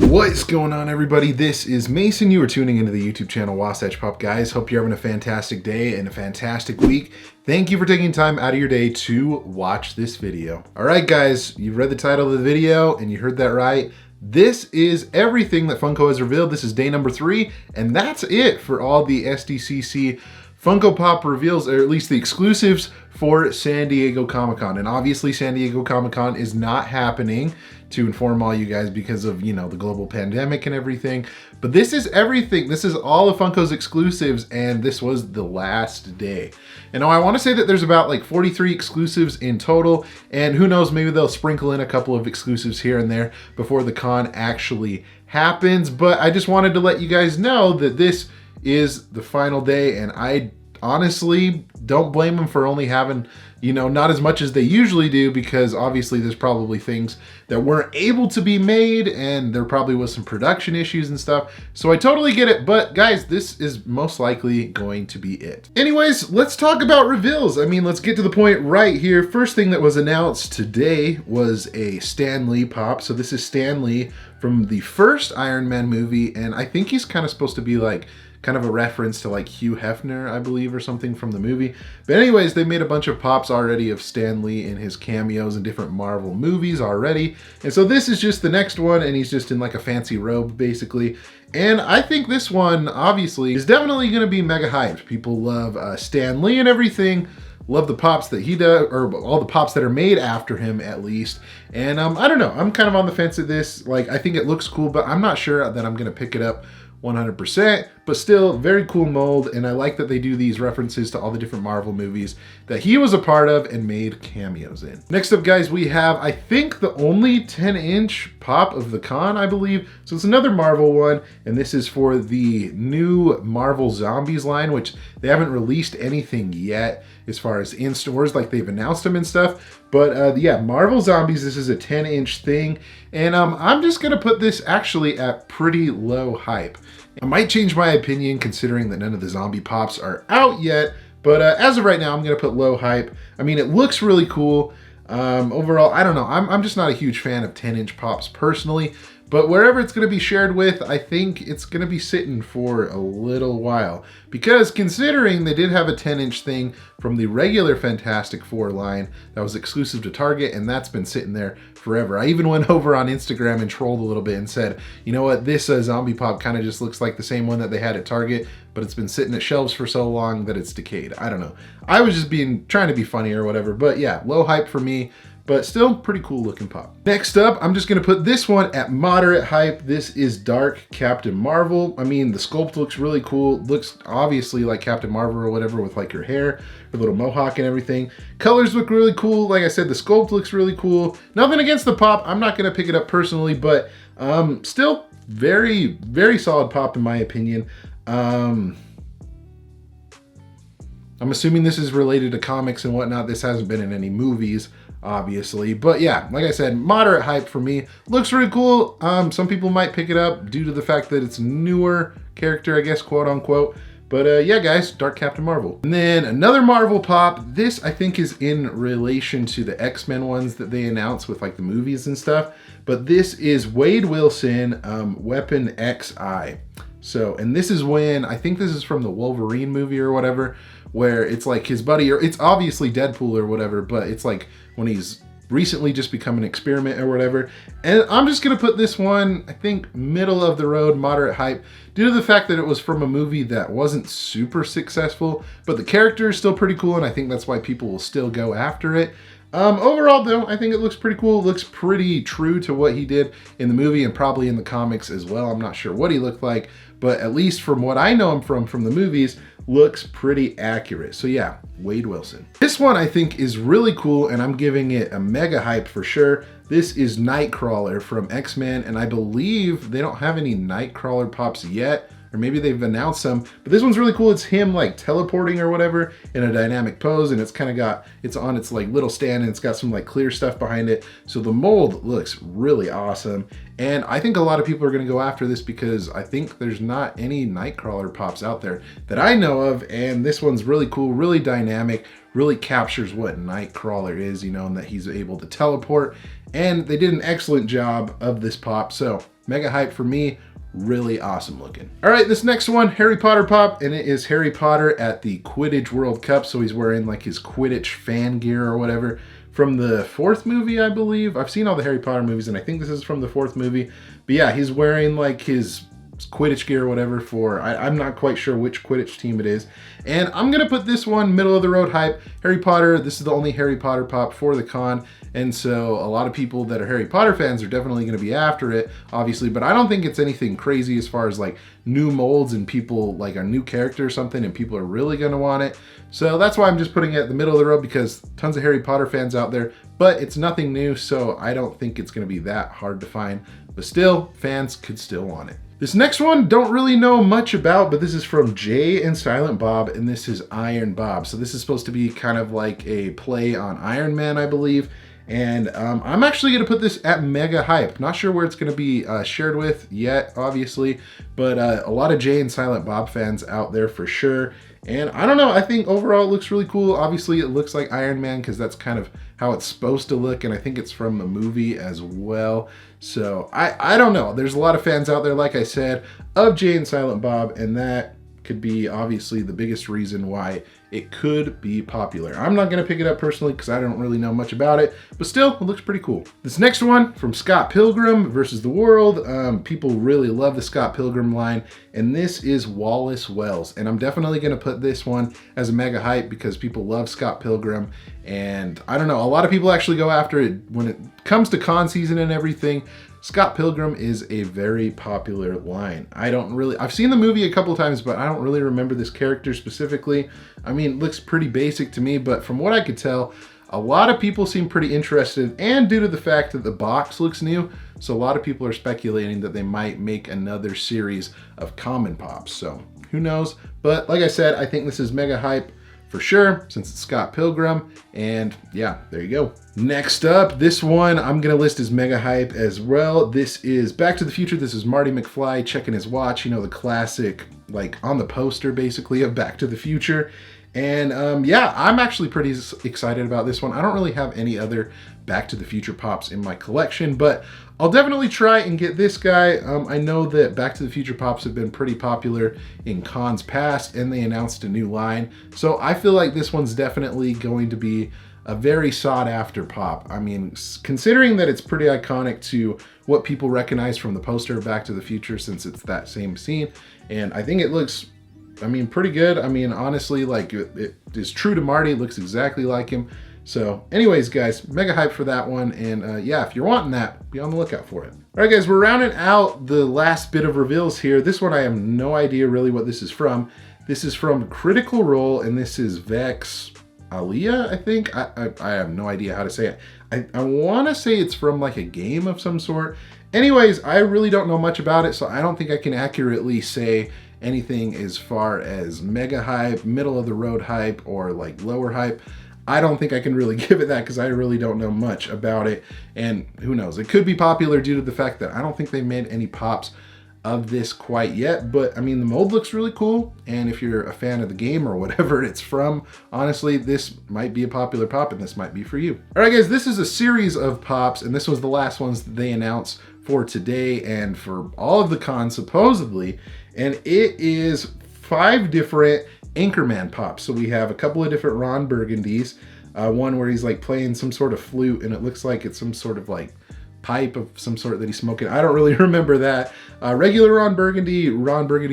What's going on, everybody? This is Mason. You are tuning into the YouTube channel Wasatch Pop, guys. Hope you're having a fantastic day and a fantastic week. Thank you for taking time out of your day to watch this video. All right, guys, you've read the title of the video and you heard that right. This is everything that Funko has revealed. This is day number 3, and that's it for all the SDCC Funko Pop reveals, or at least the exclusives for San Diego Comic-Con. And obviously San Diego Comic-Con is not happening, to inform all you guys, because of, you know, the global pandemic and everything. But this is everything. This is all of Funko's exclusives, and this was the last day. And now I want to say that there's about like 43 exclusives in total, and who knows, maybe they'll sprinkle in a couple of exclusives here and there before the con actually happens. But I just wanted to let you guys know that this is the final day, and I honestly don't blame them for only having, you know, not as much as they usually do, because obviously there's probably things that weren't able to be made, and there probably was some production issues and stuff. So I totally get it, but guys, this is most likely going to be it. Anyways, let's talk about reveals. I mean, let's get to the point right here. First thing that was announced today was a Stan Lee pop. So this is Stan Lee from the first Iron Man movie, and I think he's kind of supposed to be like kind of a reference to like Hugh Hefner, I believe, or something from the movie. But anyways, they made a bunch of pops already of Stan Lee in his cameos in different Marvel movies already. And so this is just the next one, and he's just in like a fancy robe, basically. And I think this one, obviously, is definitely going to be mega hyped. People love Stan Lee and everything. Love the pops that he does, or all the pops that are made after him, at least. And I don't know, I'm kind of on the fence at this. Like, I think it looks cool, but I'm not sure that I'm going to pick it up 100%, but still very cool mold, and I like that they do these references to all the different Marvel movies that he was a part of and made cameos in. Next up, guys, we have, I think, the only 10-inch pop of the con, I believe. So it's another Marvel one, and this is for the new Marvel Zombies line, which they haven't released anything yet as far as in stores, like they've announced them and stuff. But yeah, Marvel Zombies, this is a 10-inch thing, and I'm just gonna put this actually at pretty low hype. I might change my opinion considering that none of the zombie pops are out yet, but as of right now, I'm gonna put low hype. I mean, it looks really cool. Overall, I don't know, I'm just not a huge fan of 10-inch pops personally, but wherever it's gonna be shared with, I think it's gonna be sitting for a little while. Because considering they did have a 10-inch thing from the regular Fantastic Four line that was exclusive to Target, and that's been sitting there forever. I even went over on Instagram and trolled a little bit and said, you know what, this zombie pop kind of just looks like the same one that they had at Target, but it's been sitting at shelves for so long that it's decayed. I don't know. I was just trying to be funny or whatever, but yeah, low hype for me, but still pretty cool looking pop. Next up, I'm just gonna put this one at moderate hype. This is Dark Captain Marvel. I mean, the sculpt looks really cool. Looks obviously like Captain Marvel or whatever, with like her hair, her little mohawk and everything. Colors look really cool. Like I said, the sculpt looks really cool. Nothing against the pop. I'm not gonna pick it up personally, but still very, very solid pop in my opinion. I'm assuming this is related to comics and whatnot. This hasn't been in any movies, obviously, but yeah, like I said, moderate hype for me. Looks really cool. Some people might pick it up due to the fact that it's a newer character, I guess, quote unquote. But yeah, guys, Dark Captain Marvel. And then another Marvel pop. This, I think, is in relation to the X-Men ones that they announced with like the movies and stuff. But this is Wade Wilson, Weapon XI. So, and this is when, I think this is from the Wolverine movie or whatever, where it's like his buddy, or it's obviously Deadpool or whatever, but it's like when he's recently just become an experiment or whatever. And I'm just gonna put this one, I think, middle of the road, moderate hype, due to the fact that it was from a movie that wasn't super successful, but the character is still pretty cool, and I think that's why people will still go after it. Overall though, I think it looks pretty cool. It looks pretty true to what he did in the movie and probably in the comics as well. I'm not sure what he looked like, but at least from what I know him from the movies, looks pretty accurate. So yeah, Wade Wilson. This one I think is really cool, and I'm giving it a mega hype for sure. This is Nightcrawler from X-Men, and I believe they don't have any Nightcrawler pops yet, or maybe they've announced some, but this one's really cool. It's him like teleporting or whatever in a dynamic pose, and it's kind of got, it's on its like little stand, and it's got some like clear stuff behind it. So the mold looks really awesome. And I think a lot of people are going to go after this because I think there's not any Nightcrawler pops out there that I know of. And this one's really cool, really dynamic, really captures what Nightcrawler is, you know, and that he's able to teleport. And they did an excellent job of this pop. So mega hype for me. Really awesome looking. All right, this next one, Harry Potter pop, and it is Harry Potter at the Quidditch World Cup. So he's wearing like his Quidditch fan gear or whatever from the 4th movie, I believe. I've seen all the Harry Potter movies, and I think this is from the 4th movie. But yeah, he's wearing like his Quidditch gear or whatever for, I'm not quite sure which Quidditch team it is. And I'm gonna put this one middle of the road hype. Harry Potter, this is the only Harry Potter pop for the con. And so a lot of people that are Harry Potter fans are definitely gonna be after it, obviously, but I don't think it's anything crazy as far as like new molds and people like a new character or something and people are really gonna want it. So that's why I'm just putting it at the middle of the road, because tons of Harry Potter fans out there, but it's nothing new. So I don't think it's gonna be that hard to find, but still fans could still want it. This next one, don't really know much about, but this is from Jay and Silent Bob, and this is Iron Bob. So this is supposed to be kind of like a play on Iron Man, I believe. And I'm actually gonna put this at mega hype. Not sure where it's gonna be shared with yet, obviously, but a lot of Jay and Silent Bob fans out there for sure. And I don't know, I think overall it looks really cool. Obviously it looks like Iron Man because that's kind of how it's supposed to look, and I think it's from the movie as well. So I don't know. There's a lot of fans out there, like I said, of Jay and Silent Bob, and that could be obviously the biggest reason why it could be popular. I'm not gonna pick it up personally because I don't really know much about it, but still, it looks pretty cool. This next one from Scott Pilgrim versus the World. People really love the Scott Pilgrim line, and this is Wallace Wells. And I'm definitely gonna put this one as a mega hype because people love Scott Pilgrim. And I don't know, a lot of people actually go after it when it comes to con season and everything. Scott Pilgrim is a very popular line. I've seen the movie a couple of times, but I don't really remember this character specifically. I mean, it looks pretty basic to me, but from what I could tell, a lot of people seem pretty interested, and due to the fact that the box looks new, so a lot of people are speculating that they might make another series of common pops. So who knows? But like I said, I think this is mega hype for sure, since it's Scott Pilgrim, and yeah, there you go. Next up, this one I'm gonna list as mega hype as well. This is Back to the Future. This is Marty McFly checking his watch, you know, the classic, like on the poster basically of Back to the Future. And yeah, I'm actually pretty excited about this one. I don't really have any other Back to the Future pops in my collection, but I'll definitely try and get this guy. I know that Back to the Future pops have been pretty popular in cons past, and they announced a new line. So I feel like this one's definitely going to be a very sought after pop. I mean, considering that it's pretty iconic to what people recognize from the poster of Back to the Future, since it's that same scene. And I think it looks, I mean, pretty good. I mean, honestly, like it is true to Marty. It looks exactly like him. So anyways, guys, mega hype for that one. And yeah, if you're wanting that, be on the lookout for it. All right, guys, we're rounding out the last bit of reveals here. This one, I have no idea really what this is from. This is from Critical Role, and this is Vex Alia, I think. I have no idea how to say it. I want to say it's from like a game of some sort. Anyways, I really don't know much about it, so I don't think I can accurately say anything as far as mega hype, middle of the road hype, or like lower hype. I don't think I can really give it that because I really don't know much about it. And who knows, it could be popular due to the fact that I don't think they made any pops of this quite yet. But I mean, the mold looks really cool. And if you're a fan of the game or whatever it's from, honestly, this might be a popular pop and this might be for you. All right, guys, this is a series of pops, and this was the last ones that they announced for today and for all of the cons supposedly. And it is 5 different Anchorman pops. So we have a couple of different Ron Burgundies, one where he's like playing some sort of flute, and it looks like it's some sort of like pipe of some sort that he's smoking. I don't really remember that. Regular Ron Burgundy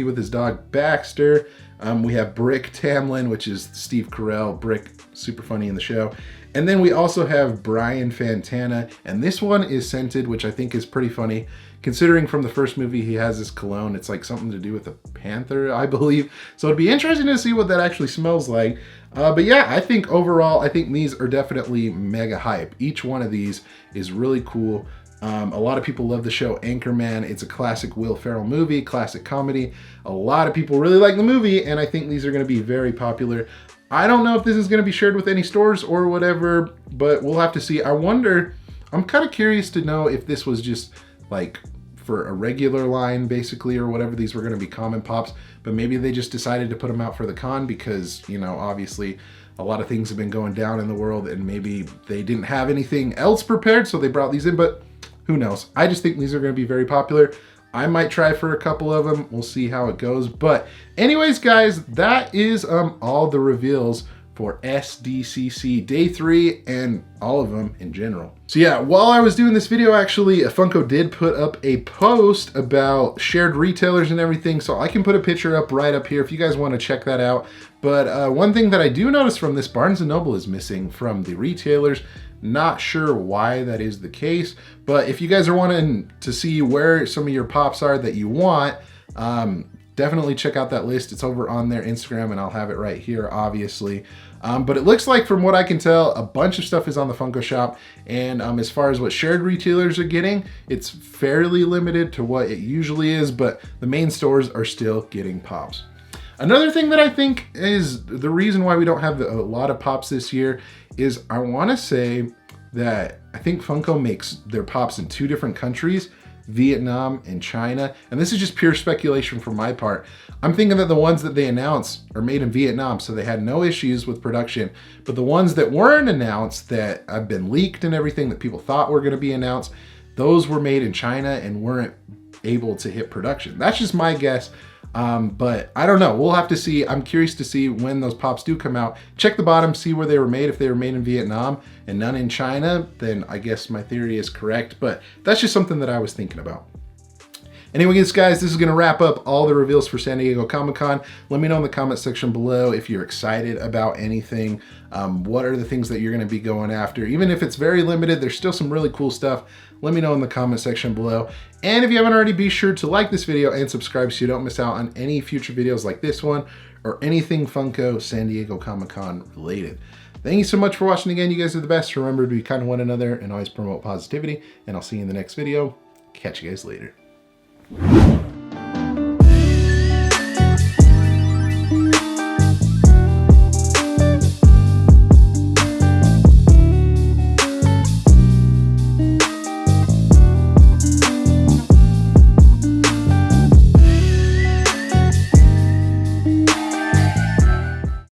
with his dog Baxter. We have Brick Tamlin, which is Steve Carell. Brick, super funny in the show. And then we also have Brian Fantana, and this one is scented, which I think is pretty funny. Considering from the first movie he has this cologne, it's like something to do with a panther, I believe. So it'd be interesting to see what that actually smells like. But yeah, I think overall, I think these are definitely mega hype. Each one of these is really cool. A lot of people love the show Anchorman. It's a classic Will Ferrell movie, classic comedy. A lot of people really like the movie, and I think these are going to be very popular. I don't know if this is going to be shared with any stores or whatever, but we'll have to see. I wonder, I'm kind of curious to know if this was just like for a regular line basically or whatever. These were going to be common pops, but maybe they just decided to put them out for the con because, you know, obviously a lot of things have been going down in the world and maybe they didn't have anything else prepared, so they brought these in, but who knows? I just think these are going to be very popular. I might try for a couple of them. We'll see how it goes. But anyways, guys, that is all the reveals for SDCC Day 3 and all of them in general. So yeah, while I was doing this video, actually, Funko did put up a post about shared retailers and everything, so I can put a picture up right up here if you guys want to check that out. But one thing that I do notice from this, Barnes & Noble is missing from the retailers. Not sure why that is the case, but if you guys are wanting to see where some of your pops are that you want, definitely check out that list. It's over on their Instagram and I'll have it right here, obviously. But it looks like, from what I can tell, a bunch of stuff is on the Funko shop. And as far as what shared retailers are getting, it's fairly limited to what it usually is, but the main stores are still getting pops. Another thing that I think is the reason why we don't have a lot of pops this year is I want to say that I think Funko makes their pops in 2 different countries, Vietnam and China. And this is just pure speculation from my part. I'm thinking that the ones that they announced are made in Vietnam, so they had no issues with production. But the ones that weren't announced, that have been leaked and everything, that people thought were going to be announced, those were made in China and weren't able to hit production. That's just my guess. But I don't know. We'll have to see. I'm curious to see when those pops do come out. Check the bottom, see where they were made. If they were made in Vietnam and none in China, then I guess my theory is correct. But that's just something that I was thinking about. Anyways, guys, this is going to wrap up all the reveals for San Diego Comic-Con. Let me know in the comment section below if you're excited about anything. What are the things that you're going to be going after? Even if it's very limited, there's still some really cool stuff. Let me know in the comment section below. And if you haven't already, be sure to like this video and subscribe so you don't miss out on any future videos like this one or anything Funko San Diego Comic-Con related. Thank you so much for watching again. You guys are the best. Remember to be kind to one another and always promote positivity. And I'll see you in the next video. Catch you guys later.